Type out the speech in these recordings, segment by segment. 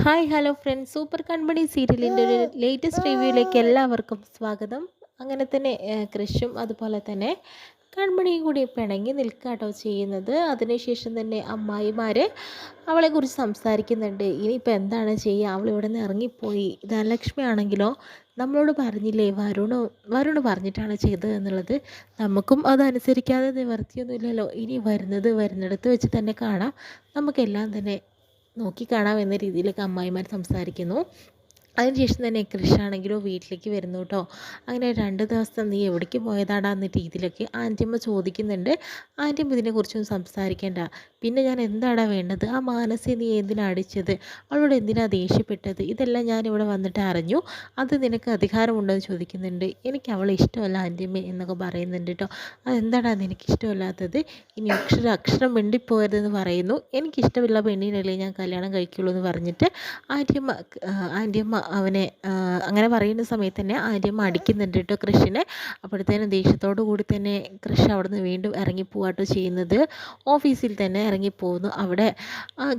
Hi hello friends, super കൺമണി സീരിയലിൻ്റെ ഒരു latest റിവ്യൂയിലേക്ക് എല്ലാവർക്കും സ്വാഗതം. അങ്ങനെ തന്നെ കൃഷും അതുപോലെ തന്നെ കൺമണിയും കൂടി പിണങ്ങി നിൽക്കാട്ടോ ചെയ്യുന്നത്. അതിനുശേഷം തന്നെ അമ്മായിമാർ അവളെക്കുറിച്ച് സംസാരിക്കുന്നുണ്ട്. ഇനിയിപ്പോൾ എന്താണ് ചെയ്യുക, അവൾ ഇവിടെ നിന്ന് ഇറങ്ങിപ്പോയി. ധനലക്ഷ്മി ആണെങ്കിലോ നമ്മളോട് പറഞ്ഞില്ലേ, വരുണ് പറഞ്ഞിട്ടാണ് ചെയ്തത് എന്നുള്ളത്. നമുക്കും അതനുസരിക്കാതെ നിവർത്തിയൊന്നുമില്ലല്ലോ. ഇനി വരുന്നിടത്ത് വെച്ച് തന്നെ കാണാം, നമുക്കെല്ലാം തന്നെ നോക്കിക്കാണാം എന്ന രീതിയിലൊക്കെ അമ്മായിമാർ സംസാരിക്കുന്നു. അതിനുശേഷം തന്നെ കൃഷാണെങ്കിലോ വീട്ടിലേക്ക് വരുന്നു കേട്ടോ. അങ്ങനെ 2 ദിവസം നീ എവിടേക്ക് പോയതാടാ എന്ന രീതിയിലൊക്കെ ആൻറ്റിയമ്മ ചോദിക്കുന്നുണ്ട്. ആൻറ്റിയമ്മ ഇതിനെക്കുറിച്ചൊന്നും സംസാരിക്കേണ്ട, പിന്നെ ഞാൻ എന്താടാ വേണ്ടത്, ആ മാനസയെ നീ എന്തിനാ അടിച്ചത്, അവളോട് എന്തിനാ ദേഷ്യപ്പെട്ടത്, ഇതെല്ലാം ഞാൻ ഇവിടെ വന്നിട്ട് അറിഞ്ഞു, അത് നിനക്ക് അധികാരമുണ്ടോ എന്ന് ചോദിക്കുന്നുണ്ട്. എനിക്ക് അവളെ ഇഷ്ടമല്ല ആൻറ്റിയമ്മ എന്നൊക്കെ പറയുന്നുണ്ട് കേട്ടോ. അതെന്താടാ നിനക്ക് ഇഷ്ടമല്ലാത്തത്, ഇനി അക്ഷരം മിണ്ടിപ്പോയതെന്ന് പറയുന്നു. എനിക്കിഷ്ടമില്ല പെണ്ണിനല്ലേ ഞാൻ കല്യാണം കഴിക്കുള്ളൂ എന്ന് പറഞ്ഞിട്ട് ആൻറ്റിയമ്മ അവനെ അങ്ങനെ പറയുന്ന സമയത്ത് തന്നെ ആൻറ്റിയമ്മ അടിക്കുന്നുണ്ട് കേട്ടോ കൃഷിനെ. അപ്പോഴത്തേനും ദേഷ്യത്തോടു കൂടി തന്നെ കൃഷി അവിടെ നിന്ന് വീണ്ടും ഇറങ്ങിപ്പോവാട്ടോ ചെയ്യുന്നത്. ഓഫീസിൽ തന്നെ ഇറങ്ങിപ്പോകുന്നു. അവിടെ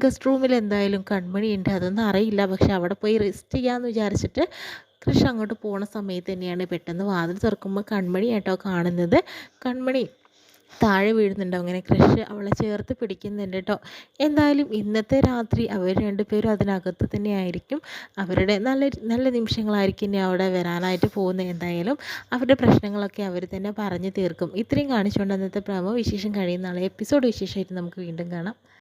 ഗസ്റ്റ് റൂമിൽ എന്തായാലും കൺമണി ഉണ്ട്, അതൊന്നും അറിയില്ല. പക്ഷെ അവിടെ പോയി റെസ്റ്റ് ചെയ്യാമെന്ന് വിചാരിച്ചിട്ട് കൃഷി അങ്ങോട്ട് പോണ സമയത്ത് തന്നെയാണ് പെട്ടെന്ന് വാതിൽ തുറക്കുമ്പോൾ കൺമണി ആയിട്ടോ കാണുന്നത്. കൺമണി താഴെ വീഴുന്നുണ്ട്. അങ്ങനെ ക്രഷ് അവളെ ചേർത്ത് പിടിക്കുന്നുണ്ട് കേട്ടോ. എന്തായാലും ഇന്നത്തെ രാത്രി അവർ രണ്ടുപേരും അതിനകത്ത് തന്നെ ആയിരിക്കും. അവരുടെ നല്ല നല്ല നിമിഷങ്ങളായിരിക്കും ഇനി അവിടെ വരാനായിട്ട് പോകുന്നത്. എന്തായാലും അവരുടെ പ്രശ്നങ്ങളൊക്കെ അവർ തന്നെ പറഞ്ഞു തീർക്കും. ഇത്രയും കാണിച്ചുകൊണ്ട് അന്നത്തെ പ്രമോ വിശേഷം കഴിയുന്ന നാളെ എപ്പിസോഡ് വിശേഷമായിട്ട് നമുക്ക് വീണ്ടും കാണാം.